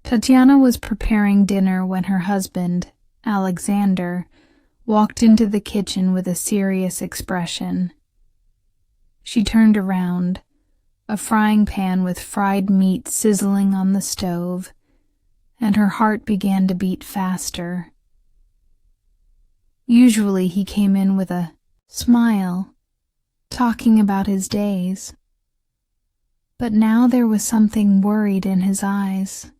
Tatyana was preparing dinner when her husband, Alexander, walked into the kitchen with a serious expression. She turned around, a frying pan with fried meat sizzling on the stove, and her heart began to beat faster. Usually he came in with a smile, talking about his days. But now there was something worried in his eyes.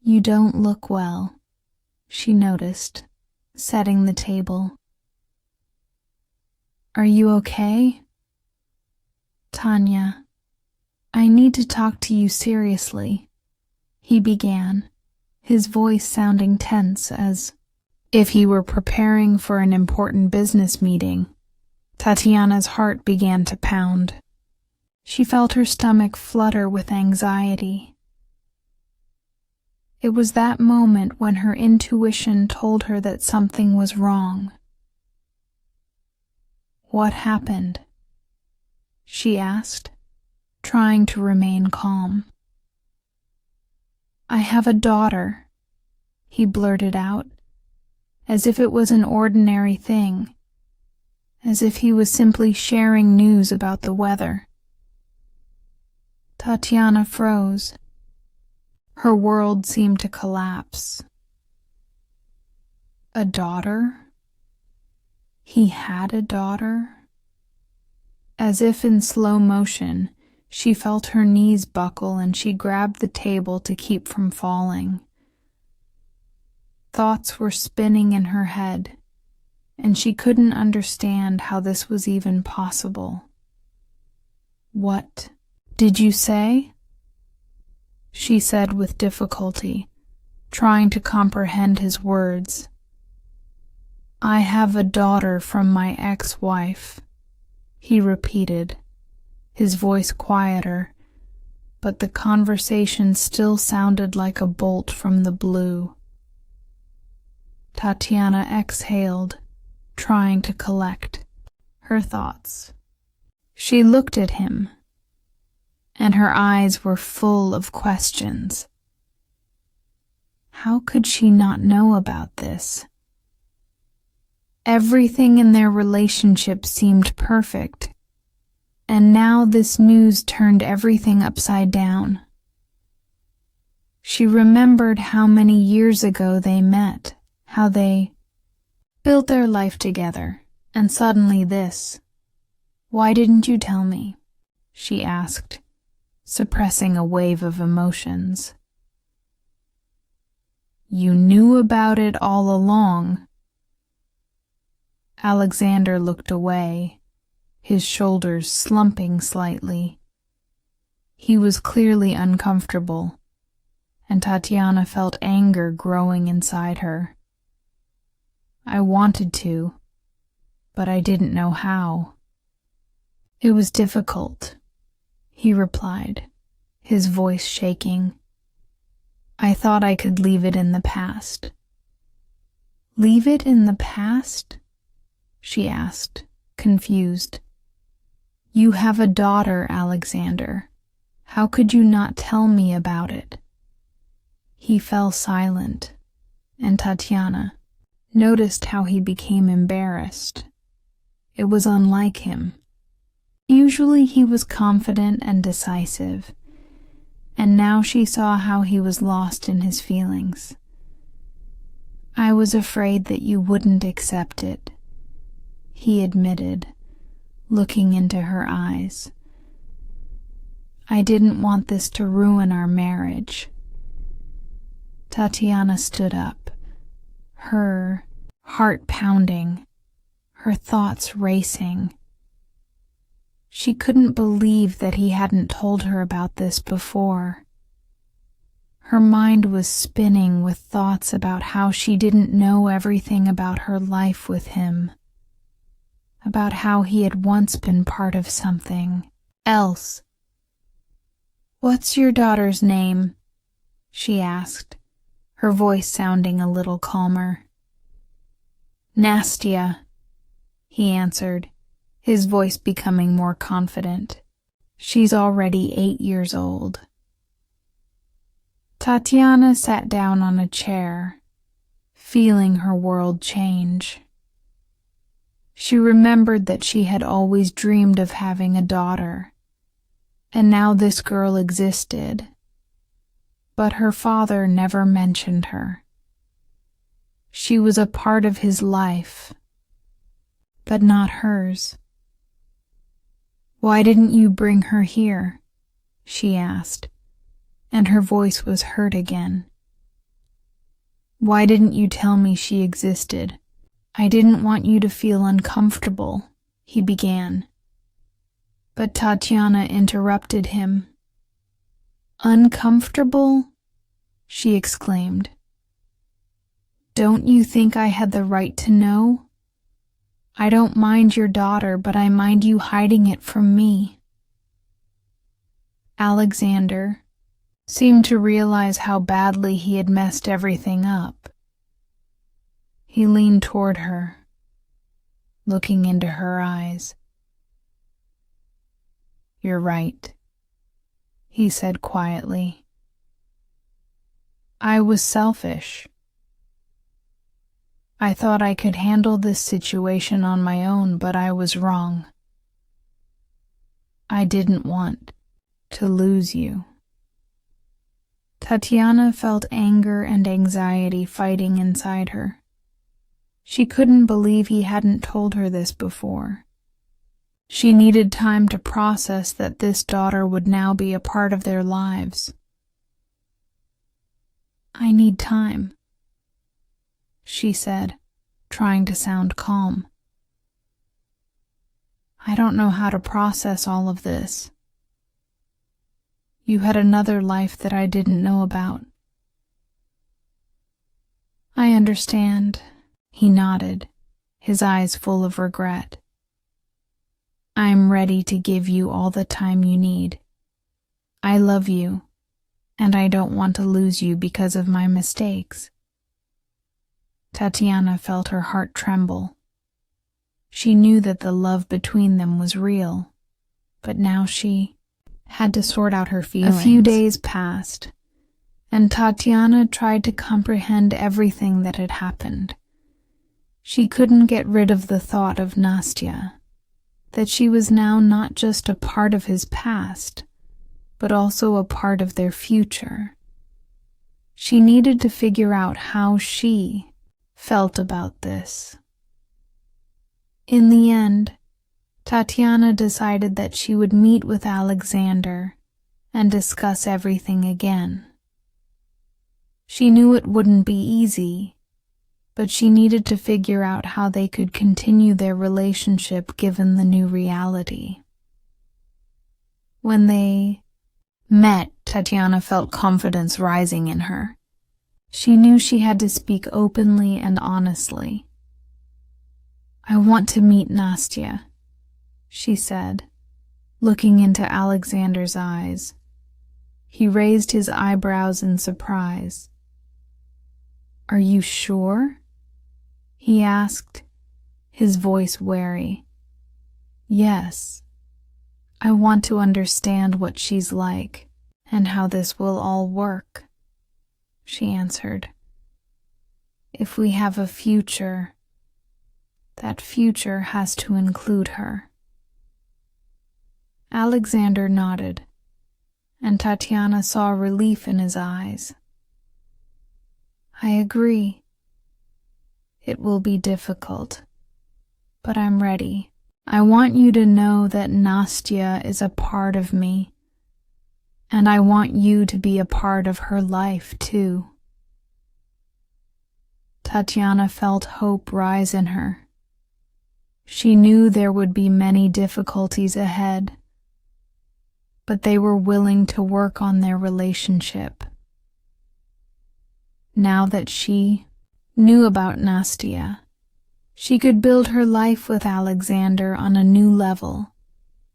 "You don't look well," she noticed, setting the table. "Are you okay?" "Tanya, I need to talk to you seriously," he began, his voice sounding tense as if he were preparing for an important business meeting. Tatyana's heart began to pound. She felt her stomach flutter with anxiety. It was that moment when her intuition told her that something was wrong. "What happened?" she asked, trying to remain calm. "I have a daughter," he blurted out, as if it was an ordinary thing, as if he was simply sharing news about the weather. Tatyana froze. Her world seemed to collapse. A daughter? He had a daughter? As if in slow motion, she felt her knees buckle and she grabbed the table to keep from falling. Thoughts were spinning in her head, and she couldn't understand how this was even possible. "What did you say?" she said with difficulty, trying to comprehend his words. "I have a daughter from my ex-wife," he repeated, his voice quieter, but the conversation still sounded like a bolt from the blue. Tatyana exhaled, trying to collect her thoughts. She looked at him, and her eyes were full of questions. How could she not know about this? Everything in their relationship seemed perfect, and now this news turned everything upside down. She remembered how many years ago they met, how they built their life together, and suddenly this. "Why didn't you tell me?" she asked, suppressing a wave of emotions. "You knew about it all along." Alexander looked away, his shoulders slumping slightly. He was clearly uncomfortable, and Tatyana felt anger growing inside her. "I wanted to, but I didn't know how." "It was difficult," he replied, his voice shaking. "I thought I could leave it in the past." "Leave it in the past?" she asked, confused. "You have a daughter, Alexander. How could you not tell me about it?" He fell silent, and Tatyana noticed how he became embarrassed. It was unlike him. Usually he was confident and decisive, and now she saw how he was lost in his feelings. "I was afraid that you wouldn't accept it," he admitted, looking into her eyes. "I didn't want this to ruin our marriage." Tatyana stood up, her heart pounding, her thoughts racing. She couldn't believe that he hadn't told her about this before. Her mind was spinning with thoughts about how she didn't know everything about her life with him, about how he had once been part of something else. "What's your daughter's name?" she asked, her voice sounding a little calmer. "Nastya," he answered, his voice becoming more confident. "She's already 8 years old." Tatyana sat down on a chair, feeling her world change. She remembered that she had always dreamed of having a daughter, and now this girl existed. But her father never mentioned her. She was a part of his life, but not hers. "Why didn't you bring her here?" she asked, and her voice was hurt again. "Why didn't you tell me she existed? I didn't want you to feel uncomfortable," he began. But Tatyana interrupted him. "Uncomfortable?" she exclaimed. "Don't you think I had the right to know? I don't mind your daughter, but I mind you hiding it from me." Alexander seemed to realize how badly he had messed everything up. He leaned toward her, looking into her eyes. "You're right," he said quietly. "I was selfish. I thought I could handle this situation on my own, but I was wrong. I didn't want to lose you." Tatyana felt anger and anxiety fighting inside her. She couldn't believe he hadn't told her this before. She needed time to process that this daughter would now be a part of their lives. "I need time," she said, trying to sound calm. "I don't know how to process all of this. You had another life that I didn't know about." "I understand," he nodded, his eyes full of regret. "I'm ready to give you all the time you need. I love you, and I don't want to lose you because of my mistakes." Tatyana felt her heart tremble. She knew that the love between them was real, but now she had to sort out her feelings. A few days passed, and Tatyana tried to comprehend everything that had happened. She couldn't get rid of the thought of Nastya, that she was now not just a part of his past, but also a part of their future. She needed to figure out how she felt about this. In the end, Tatyana decided that she would meet with Alexander and discuss everything again. She knew it wouldn't be easy, but she needed to figure out how they could continue their relationship given the new reality. When they met, Tatyana felt confidence rising in her. She knew she had to speak openly and honestly. "I want to meet Nastya," she said, looking into Alexander's eyes. He raised his eyebrows in surprise. "Are you sure?" he asked, his voice wary. "Yes. I want to understand what she's like and how this will all work," she answered. "If we have a future, that future has to include her." Alexander nodded, and Tatyana saw relief in his eyes. "I agree. It will be difficult, but I'm ready. I want you to know that Nastya is a part of me, and I want you to be a part of her life too." Tatyana felt hope rise in her. She knew there would be many difficulties ahead, but they were willing to work on their relationship. Now that she knew about Nastya, she could build her life with Alexander on a new level,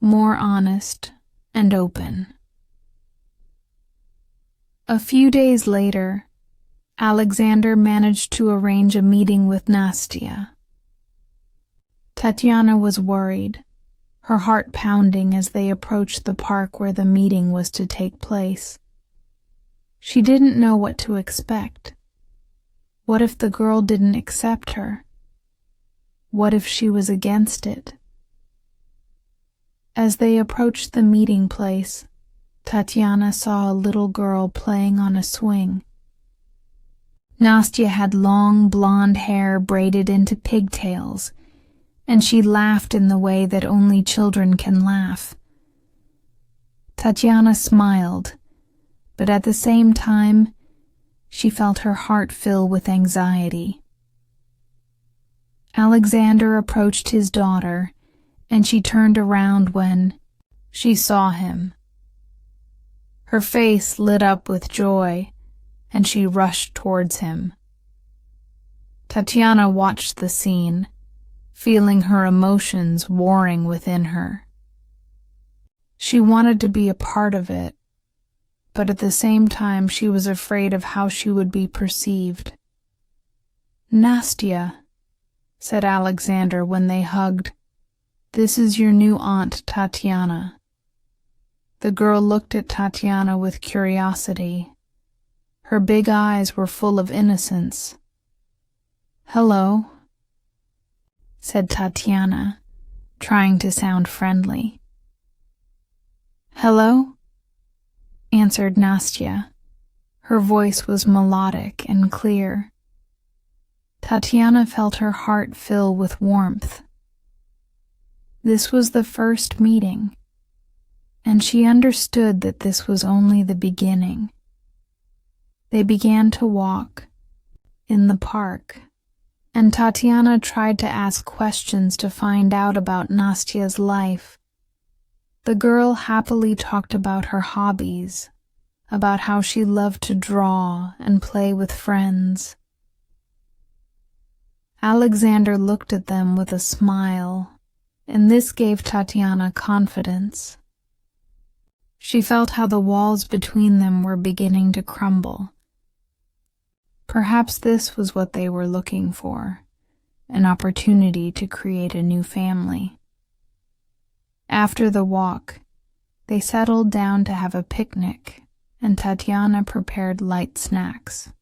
more honest and open. A few days later, Alexander managed to arrange a meeting with Nastya. Tatyana was worried, her heart pounding as they approached the park where the meeting was to take place. She didn't know what to expect. What if the girl didn't accept her? What if she was against it? As they approached the meeting place, Tatyana saw a little girl playing on a swing. Nastya had long blonde hair braided into pigtails, and she laughed in the way that only children can laugh. Tatyana smiled, but at the same time, she felt her heart fill with anxiety. Alexander approached his daughter, and she turned around when she saw him. Her face lit up with joy, and she rushed towards him. Tatyana watched the scene, feeling her emotions warring within her. She wanted to be a part of it, but at the same time she was afraid of how she would be perceived. "Nastya," said Alexander when they hugged, "this is your new aunt Tatyana." The girl looked at Tatyana with curiosity. Her big eyes were full of innocence. "Hello," said Tatyana, trying to sound friendly. "Hello," answered Nastya. Her voice was melodic and clear. Tatyana felt her heart fill with warmth. This was the first meeting, and she understood that this was only the beginning. They began to walk in the park, and Tatyana tried to ask questions to find out about Nastya's life. The girl happily talked about her hobbies, about how she loved to draw and play with friends. Alexander looked at them with a smile, and this gave Tatyana confidence. She felt how the walls between them were beginning to crumble. Perhaps this was what they were looking for, an opportunity to create a new family. After the walk, they settled down to have a picnic, and Tatyana prepared light snacks.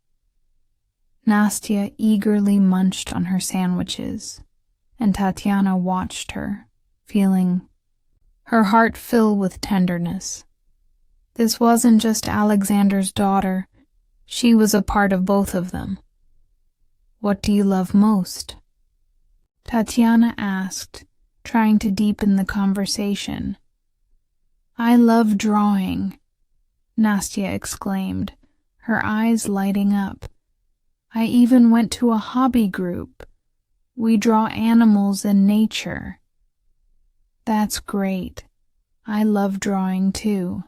Nastya eagerly munched on her sandwiches, and Tatyana watched her, feeling her heart fill with tenderness. This wasn't just Alexander's daughter, she was a part of both of them. "What do you love most?" Tatyana asked, trying to deepen the conversation. "I love drawing," Nastya exclaimed, her eyes lighting up. "I even went to a hobby group. We draw animals and nature." "That's great. I love drawing too."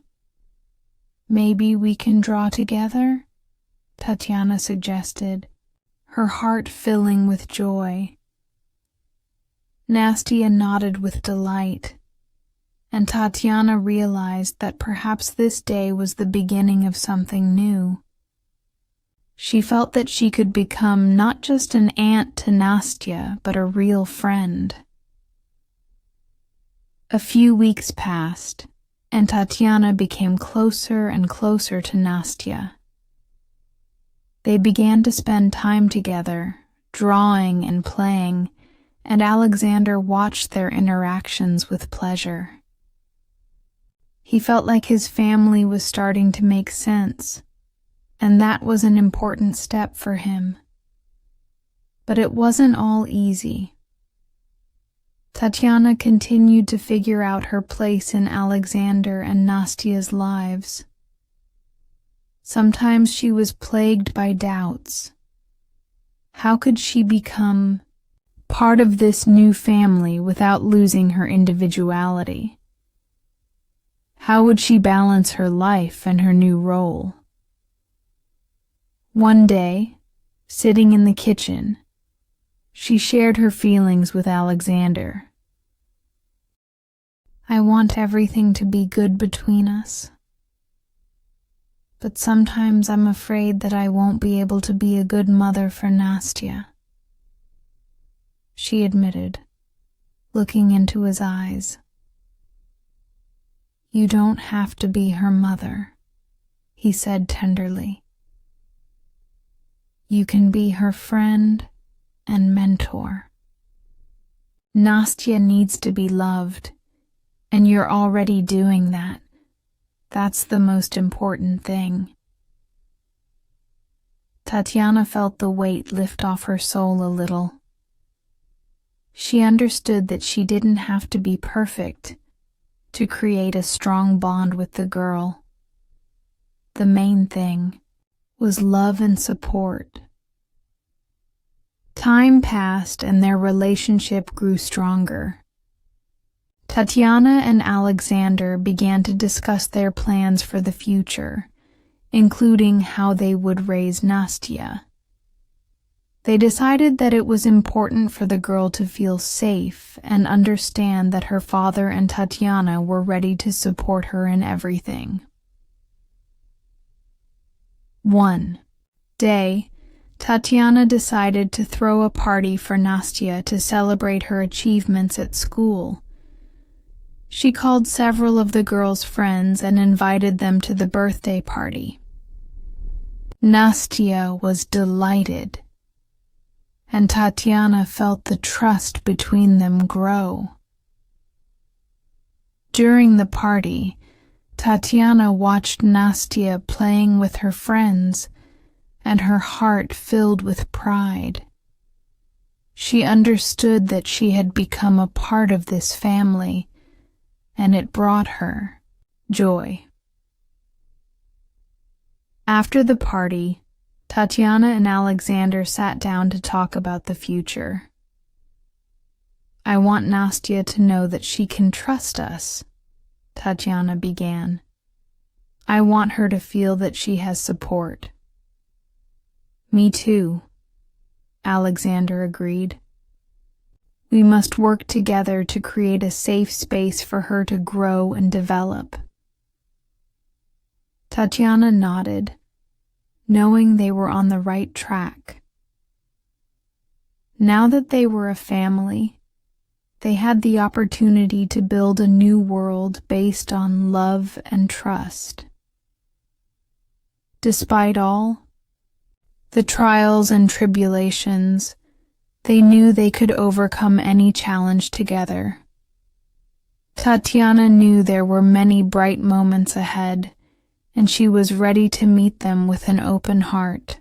"Maybe we can draw together?" Tatyana suggested, her heart filling with joy. Nastya nodded with delight, and Tatyana realized that perhaps this day was the beginning of something new. She felt that she could become not just an aunt to Nastya, but a real friend. A few weeks passed, and Tatyana became closer and closer to Nastya. They began to spend time together, drawing and playing, and Alexander watched their interactions with pleasure. He felt like his family was starting to make sense, and that was an important step for him. But it wasn't all easy. Tatyana continued to figure out her place in Alexander and Nastya's lives. Sometimes she was plagued by doubts. How could she become part of this new family without losing her individuality? How would she balance her life and her new role? One day, sitting in the kitchen, she shared her feelings with Alexander. "I want everything to be good between us. But sometimes I'm afraid that I won't be able to be a good mother for Nastya," she admitted, looking into his eyes. "You don't have to be her mother," he said tenderly. You can be her friend and mentor. Nastya needs to be loved, and you're already doing that. That's the most important thing. Tatyana felt the weight lift off her soul a little. She understood that she didn't have to be perfect to create a strong bond with the girl. The main thing was love and support. Time passed and their relationship grew stronger. Tatyana and Alexander began to discuss their plans for the future, including how they would raise Nastya. They decided that it was important for the girl to feel safe and understand that her father and Tatyana were ready to support her in everything. One day, Tatyana decided to throw a party for Nastya to celebrate her achievements at school. She called several of the girl's friends and invited them to the birthday party. Nastya was delighted, and Tatyana felt the trust between them grow. During the party, Tatyana watched Nastya playing with her friends, and her heart filled with pride. She understood that she had become a part of this family, and it brought her joy. After the party, Tatyana and Alexander sat down to talk about the future. I want Nastya to know that she can trust us, Tatyana began. I want her to feel that she has support. Me too, Alexander agreed. We must work together to create a safe space for her to grow and develop. Tatyana nodded, knowing they were on the right track. Now that they were a family, they had the opportunity to build a new world based on love and trust. Despite all the trials and tribulations, they knew they could overcome any challenge together. Tatyana knew there were many bright moments ahead, and she was ready to meet them with an open heart.